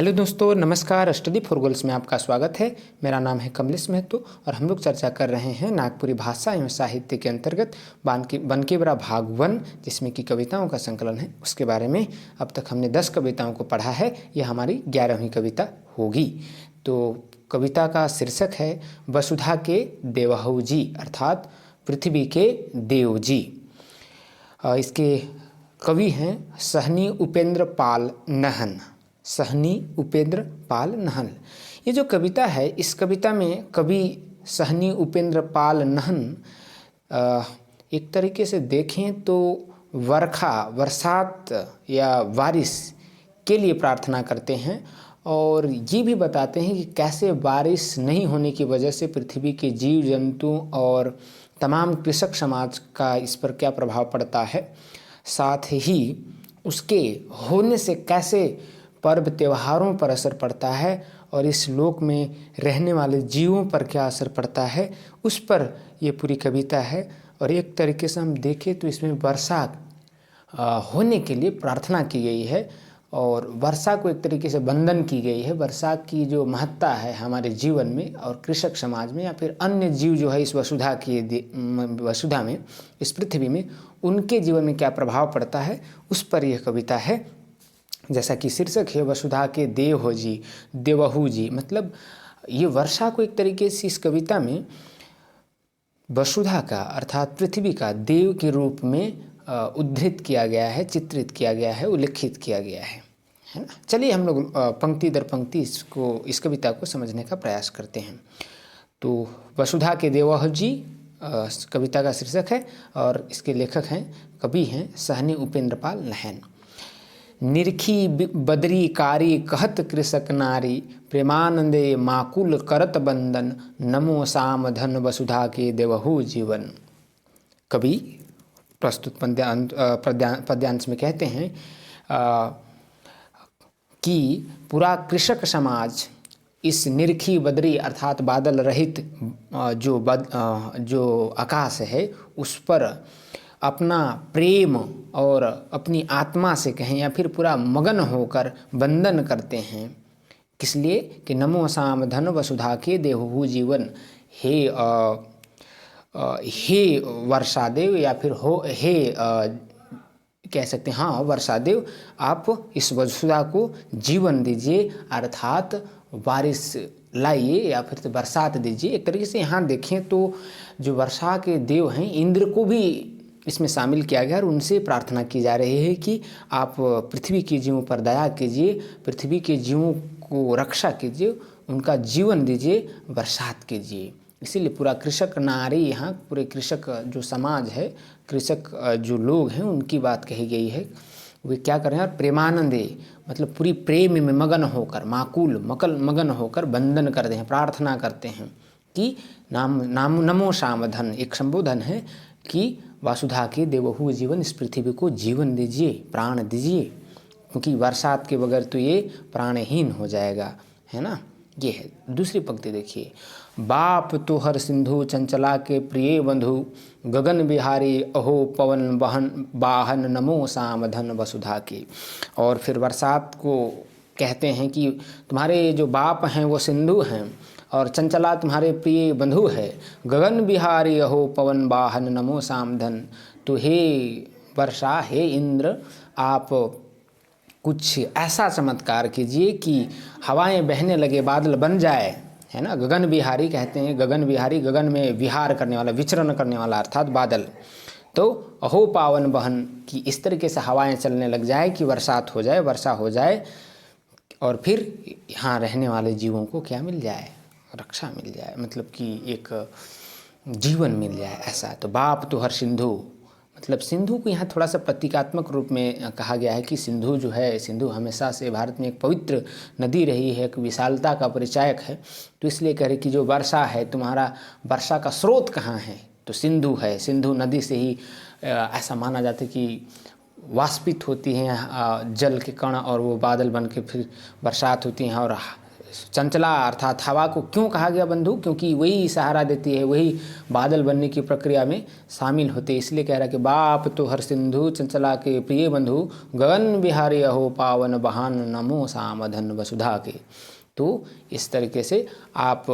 Hello दोस्तों, नमस्कार। Study for girls में आपका स्वागत है। मेरा नाम है कमलेश महतो और हम लोग चर्चा कर रहे हैं नागपुरी भाषा एवं साहित्य के अंतर्गत बनकेबरा भाग 1, जिसमें कि कविताओं का संकलन है, उसके बारे में। अब तक हमने 10 कविताओं को पढ़ा है, यह हमारी 11वीं कविता होगी। तो कविता का शीर्षक है वसुधा के देवहू जी, अर्थात पृथ्वी के देव जी। इसके कवि हैं सहनी उपेंद्र पाल नहन। सहनी उपेंद्र पाल नहन। ये जो कविता है, इस कविता में कवि सहनी उपेंद्र पाल नहन एक तरीके से देखें तो बरसात या बारिश के लिए प्रार्थना करते हैं और ये भी बताते हैं कि कैसे बारिश नहीं होने की वजह से पृथ्वी के जीव जंतु और तमाम कृषक समाज का इस पर क्या प्रभाव पड़ता है, साथ ही उसके होने से कैसे पर्व त्योहारों पर असर पड़ता है और इस लोक में रहने वाले जीवों पर क्या असर पड़ता है, उस पर ये पूरी कविता है। और एक तरीके से हम देखें तो इसमें वर्षा होने के लिए प्रार्थना की गई है और वर्षा को एक तरीके से वंदन की गई है। वर्षा की जो महत्ता है हमारे जीवन में और कृषक समाज में या फिर अन्य जीव जो है इस वसुधा में, इस पृथ्वी में, उनके जीवन में क्या प्रभाव पड़ता है, उस पर यह कविता है। जैसा कि शीर्षक है वसुधा के देव जी, देवहू जी, मतलब ये वर्षा को एक तरीके से इस कविता में वसुधा का अर्थात पृथ्वी का देव के रूप में उद्धृत किया गया है, चित्रित किया गया है, उल्लेखित किया गया है ना। चलिए हम लोग पंक्ति दर पंक्ति इस कविता को समझने का प्रयास करते हैं। तो वसुधा के देवहू जी कविता का शीर्षक है और इसके लेखक हैं, कवि हैं सहनी उपेंद्र पाल नहन। निरखी बदरी कारी कहत कृषक नारी, प्रेमानंदे माकुल करत बंदन, नमो साम धन वसुधा के देवहू जीवन। कवि प्रस्तुत पद्यांश में कहते हैं कि पूरा कृषक समाज इस निरखी बदरी अर्थात बादल रहित जो आकाश है उस पर अपना प्रेम और अपनी आत्मा से कहें या फिर पूरा मगन होकर वंदन करते हैं। किस लिए कि नमो साम धन वसुधा के देवहू जीवन। हे वर्षादेव या फिर कह सकते हैं, हाँ वर्षादेव, आप इस वसुधा को जीवन दीजिए, अर्थात बारिश लाइए या फिर बरसात दीजिए। एक तरीके से यहाँ देखें तो जो वर्षा के देव हैं इंद्र को भी इसमें शामिल किया गया और उनसे प्रार्थना की जा रही है कि आप पृथ्वी के जीवों पर दया कीजिए, पृथ्वी के जीवों को रक्षा कीजिए, उनका जीवन दीजिए, बरसात कीजिए। इसीलिए पूरा कृषक नारी, यहाँ पूरे कृषक जो समाज है, कृषक जो लोग हैं, उनकी बात कही गई है। वे क्या कर रहे हैं, प्रेमानंदे मतलब पूरी प्रेम में मगन होकर, मगन होकर वंदन करते हैं, प्रार्थना करते हैं कि नमो साम धन, एक संबोधन है कि वसुधा के देवहू जीवन, इस पृथ्वी को जीवन दीजिए, प्राण दीजिए, क्योंकि बरसात के बगैर तो ये प्राणहीन हो जाएगा, है ना। ये है दूसरी पंक्ति, देखिए। बाप तो हर सिंधु चंचला के प्रिय बंधु, गगन बिहारी अहो पवन बाहन, नमो साम धन वसुधा के। और फिर बरसात को कहते हैं कि तुम्हारे जो बाप हैं वो सिंधु हैं और चंचला तुम्हारे प्रिय बंधु है, गगन बिहारी अहो पवन वाहन, नमो साम धन। तो हे वर्षा, हे इंद्र, आप कुछ ऐसा चमत्कार कीजिए कि हवाएं बहने लगे, बादल बन जाए, है ना। गगन बिहारी कहते हैं, गगन बिहारी, गगन में विहार करने वाला, विचरण करने वाला अर्थात बादल। तो अहो पावन बहन कि इस तरीके से हवाएं चलने लग जाए कि बरसात हो जाए, वर्षा हो जाए और फिर यहाँ रहने वाले जीवों को क्या मिल जाए, रक्षा मिल जाए, मतलब कि एक जीवन मिल जाए, ऐसा। तो बाप तो हर सिंधु, मतलब सिंधु को यहाँ थोड़ा सा प्रतीकात्मक रूप में कहा गया है कि सिंधु जो है, सिंधु हमेशा से भारत में एक पवित्र नदी रही है, एक विशालता का परिचायक है। तो इसलिए कह रहे कि जो वर्षा है, तुम्हारा वर्षा का स्रोत कहाँ है, तो सिंधु है। सिंधु नदी से ही ऐसा माना जाता है कि वाष्पित होती हैं जल के कण और वो बादल बन के फिर बरसात होती हैं और चंचला अर्थात हवा को क्यों कहा गया बंधु? क्योंकि वही सहारा देती है, वही बादल बनने की प्रक्रिया में शामिल होते, इसलिए कह रहा है कि बाप तो हर सिंधु चंचला के प्रिय बंधु, गगन बिहारी अहो पावन बहान, नमो सामधन वसुधा के। तो इस तरीके से आप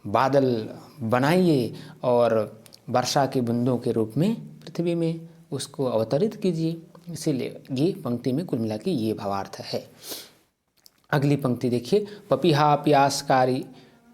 बादल बनाइए और वर्षा के बूंदों के रूप में पृथ्वी में उसको अवतरित कीजिए। इसीलिए ये पंक्ति में कुल मिला के ये भावार्थ है। अगली पंक्ति देखिए, पपीहा प्यासकारी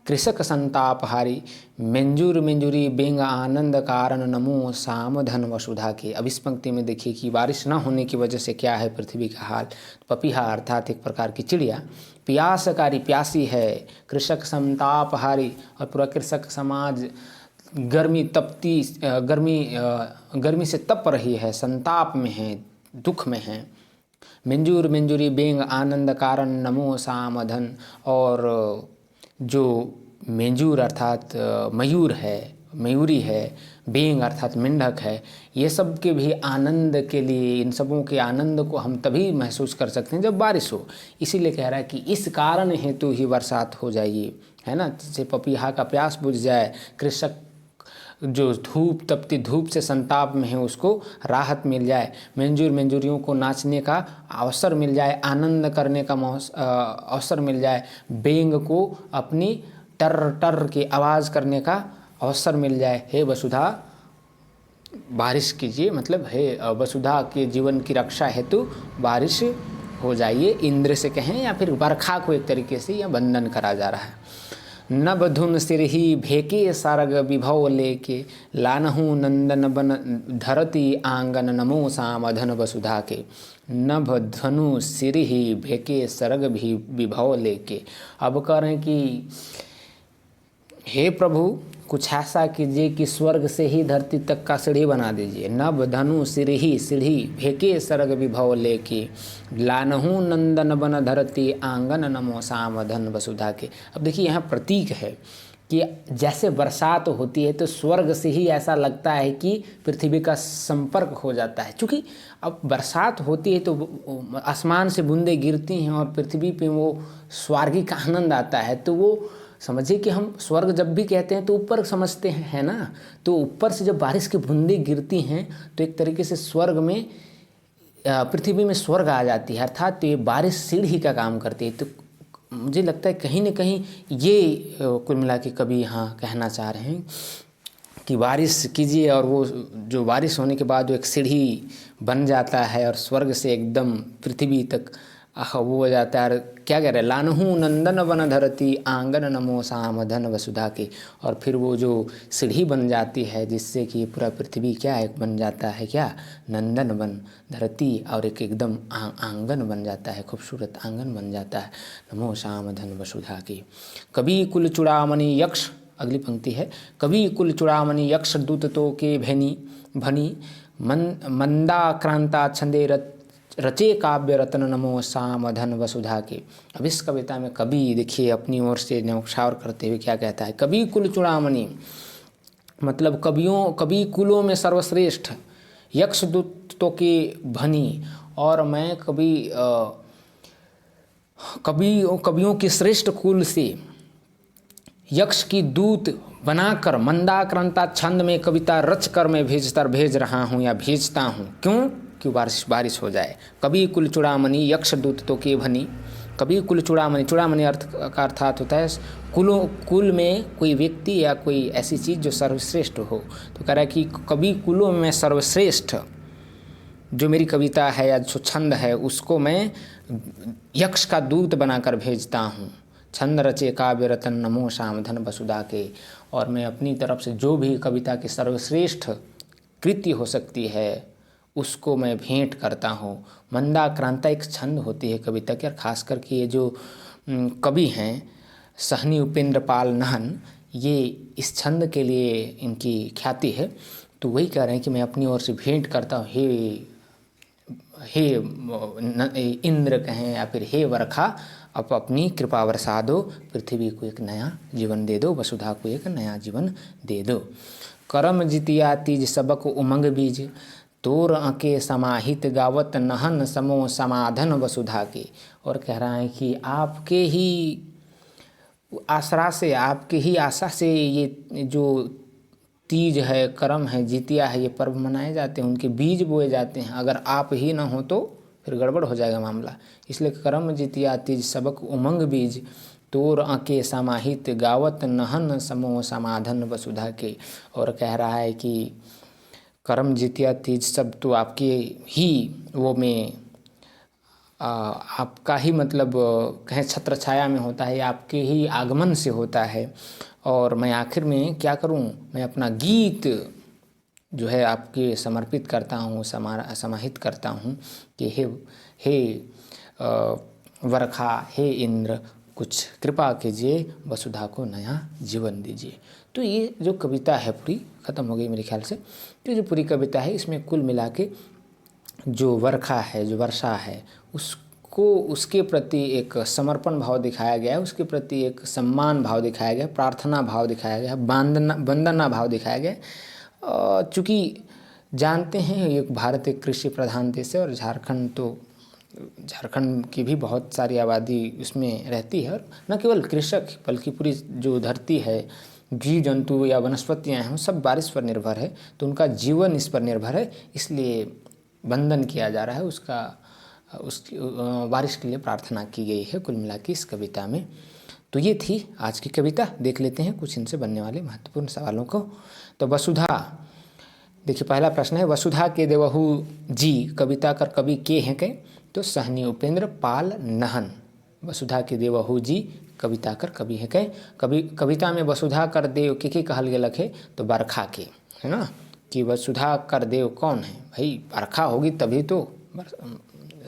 कृषक संतापहारी, मेंजूर मेंजूरी बेंग आनंद कारण, नमो सामधन वसुधा के। अब इस पंक्ति में देखिए कि बारिश न होने की वजह से क्या है पृथ्वी का हाल। पपीहा अर्थात एक प्रकार की चिड़िया, प्यासकारी प्यासी है, कृषक संतापहारी और पूरा कृषक समाज गर्मी तपती गर्मी से तप रही है, संताप में है, दुख में है। मेंजूर मेंजूरी बेंग आनंद कारण, नमो सामधन, और जो मेंजूर अर्थात मयूर है, मयूरी है, बेंग अर्थात मेंढक है, ये सब के भी आनंद के लिए, इन सबों के आनंद को हम तभी महसूस कर सकते हैं जब बारिश हो। इसीलिए कह रहा है कि इस कारण हेतु ही बरसात हो जाइए, है ना, जिससे पपीहा का प्यास बुझ जाए, कृषक जो धूप तपती धूप से संताप में है उसको राहत मिल जाए, मेंजूर मेंजूरियों को नाचने का अवसर मिल जाए, आनंद करने का अवसर मिल जाए, बेंग को अपनी टर टर की आवाज़ करने का अवसर मिल जाए। हे वसुधा बारिश कीजिए, मतलब हे वसुधा के जीवन की रक्षा हेतु बारिश हो जाइए, इंद्र से कहें या फिर बरखा को एक तरीके से यह वंदन करा जा रहा है। नभ धुन सिरही भेके सारग विभव लेके, लानहु नंदन बन धरती आंगन, नमो सामधन वसुधा के। नभ धनु सिरही भेके सरग भी विभव लेके। अब कह रहे हैं कि हे प्रभु कुछ ऐसा कीजिए कि स्वर्ग से ही धरती तक का सीढ़ी बना दीजिए। नभ धनु सिरही सीढ़ी भेके सरग विभव लेके, लानहु नंदन बन धरती आंगन, नमो सामधन वसुधा के। अब देखिए यहाँ प्रतीक है कि जैसे बरसात होती है तो स्वर्ग से ही ऐसा लगता है कि पृथ्वी का संपर्क हो जाता है। क्योंकि अब बरसात होती है तो आसमान से बूंदें गिरती हैं और पृथ्वी पे वो स्वर्गिक आनंद आता है। तो वो समझिए कि हम स्वर्ग जब भी कहते हैं तो ऊपर समझते हैं, है ना। तो ऊपर से जब बारिश की बूंदें गिरती हैं तो एक तरीके से स्वर्ग में, पृथ्वी में स्वर्ग आ जाती है, अर्थात तो ये बारिश सीढ़ी का काम करती है। तो मुझे लगता है कहीं ना कहीं ये कुल मिला के कवि यहाँ कहना चाह रहे हैं कि बारिश कीजिए और वो जो बारिश होने के बाद वो एक सीढ़ी बन जाता है और स्वर्ग से एकदम पृथ्वी तक वो हो जाता है। क्या कह रहे हैं, लानहु नंदन बन धरती आंगन, नमो सामधन वसुधा के। और फिर वो जो सीढ़ी बन जाती है जिससे कि पूरा पृथ्वी क्या है बन जाता है, क्या नंदन बन धरती, और एक एकदम आंगन बन जाता है, खूबसूरत आंगन बन जाता है, नमो सामधन वसुधा की। कवि कुल चूड़ामणि यक्ष, अगली पंक्ति है, कवि कुल चूड़ामणि यक्ष दूत तो के भनी मंदाक्रांता छंदे रचे काव्य रत्न, नमो सामधन वसुधा के। अब इस कविता में कवि देखिए अपनी ओर से न्यौछावर करते हुए क्या कहता है, कवि कुल चूड़ामणि मतलब कवि कुलों में सर्वश्रेष्ठ, यक्ष दूतों के भनी, और मैं कवियों की श्रेष्ठ कुल से यक्ष की दूत बनाकर मंदाक्रांता छंद में कविता रच कर मैं भेज रहा हूँ या भेजता हूँ। क्यों? कि बारिश हो जाए। कवि कुल चूड़ामणि यक्ष दूत तो के भनी, कवि कुल चूड़ामणि, चूड़ामणि अर्थ का अर्थात होता है कुल में कोई व्यक्ति या कोई ऐसी चीज़ जो सर्वश्रेष्ठ हो। तो कह रहा है कि कवि कुलों में सर्वश्रेष्ठ जो मेरी कविता है या जो छंद है उसको मैं यक्ष का दूत बनाकर भेजता हूँ। छंद रचे काव्य रतन, नमो सामधन वसुधा के। और मैं अपनी तरफ से जो भी कविता की सर्वश्रेष्ठ कृति हो सकती है उसको मैं भेंट करता हूँ। मंदाक्रांता एक छंद होती है कविता की, और खास करके ये जो कवि हैं सहनी उपेंद्र पाल नहन, ये इस छंद के लिए इनकी ख्याति है। तो वही कह रहे हैं कि मैं अपनी ओर से भेंट करता हूँ, हे इंद्र कहें या फिर हे वर्षा, अब अपनी कृपा बरसा दो, पृथ्वी को एक नया जीवन दे दो, वसुधा को एक नया जीवन दे दो। करम जितिया तीज सबक उमंग बीज, तोर अंके समाहित गावत नहन, समो समाधन वसुधा के। और कह रहा है कि आपके ही आसरा से, आपके ही आशा से ये जो तीज है, करम है, जितिया है, ये पर्व मनाए जाते हैं, उनके बीज बोए जाते हैं। अगर आप ही ना हो तो फिर गड़बड़ हो जाएगा मामला। इसलिए करम जितिया तीज सबक उमंग बीज, तोर आँके समाहित गावत नहन समो समाधन वसुधा के। और कह रहा है कि करम जितिया तीज सब तो आपके ही वो में आपका ही मतलब कहें छत्र छाया में होता है, आपके ही आगमन से होता है। और मैं आखिर में क्या करूं, मैं अपना गीत जो है आपके समर्पित करता हूँ, समाहित करता हूँ कि हे वर्षा, हे इंद्र, कुछ कृपा कीजिए, वसुधा को नया जीवन दीजिए। तो ये जो कविता है पूरी ख़त्म हो गई मेरे ख्याल से। तो जो पूरी कविता है इसमें कुल मिला के जो वर्षा है, जो वर्षा है, उसको उसके प्रति एक समर्पण भाव दिखाया गया है, उसके प्रति एक सम्मान भाव दिखाया गया, प्रार्थना भाव दिखाया गया, वंदना भाव दिखाया गया। चूँकि जानते हैं एक भारत एक कृषि प्रधान देश है और झारखंड की भी बहुत सारी आबादी उसमें रहती है। और न केवल कृषक बल्कि पूरी जो धरती है, जीव जंतु या वनस्पतियाँ हैं, सब बारिश पर निर्भर है, तो उनका जीवन इस पर निर्भर है। इसलिए वंदन किया जा रहा है, उसकी बारिश के लिए प्रार्थना की गई है कुल मिला के इस कविता में। तो ये थी आज की कविता। देख लेते हैं कुछ इनसे बनने वाले महत्वपूर्ण सवालों को। तो वसुधा, देखिए पहला प्रश्न है, वसुधा के देवहू जी कविता कर कवि के हैं के? तो सहनी उपेंद्र पाल नहन। वसुधा के देवहू जी कविता कर कवि है के? कविता में वसुधा कर देव के कहल गेलक है? तो बरखा के, है ना, कि वसुधा कर देव कौन है भाई? बरखा होगी तभी तो,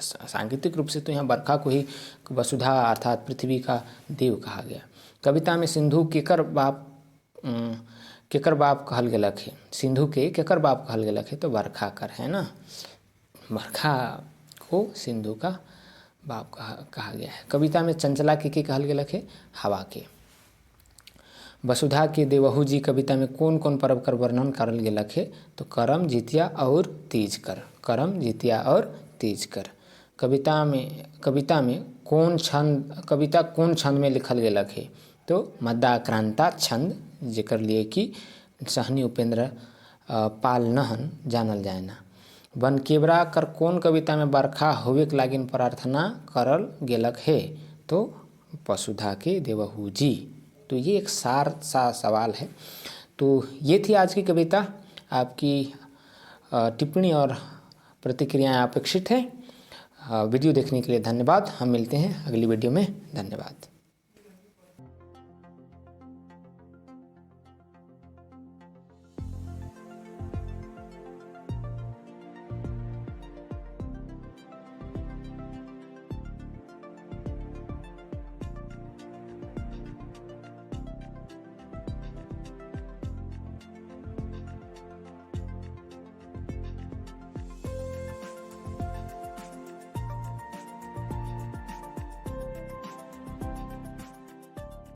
सांकेतिक रूप से तो यहाँ बरखा को ही वसुधा अर्थात पृथ्वी का देव कहा गया। कविता में सिंधु केकर बाप कहल गेलक है? सिंधु के केकर बाप कहल गेलक है? तो बरखा कर, है ना, बरखा को सिंधु का बाप कहा गया है। कविता में चंचला के कहल गेलक है? हवा के। वसुधा के देवहू जी कविता में कौन कौन पर्व कर वर्णन करल गेलक है? तो करम जितिया और तीज कर, करम जितिया और तीज कर। कविता में कौन छंद में लिखल गेलक है? तो मद्दाक्रांता छंद, जेकर लिए कि सहनी उपेंद्र पाल नहन जानल जाए ना। बनकेवरा कर कौन कविता में बरखा होवे के लागिन प्रार्थना करल गेलक है? तो वसुधा के देवहू जी। तो ये एक सार सा सवाल है। तो ये थी आज की कविता। आपकी टिप्पणी और प्रतिक्रियाएं अपेक्षित है। वीडियो देखने के लिए धन्यवाद। हम मिलते हैं अगली वीडियो में। धन्यवाद।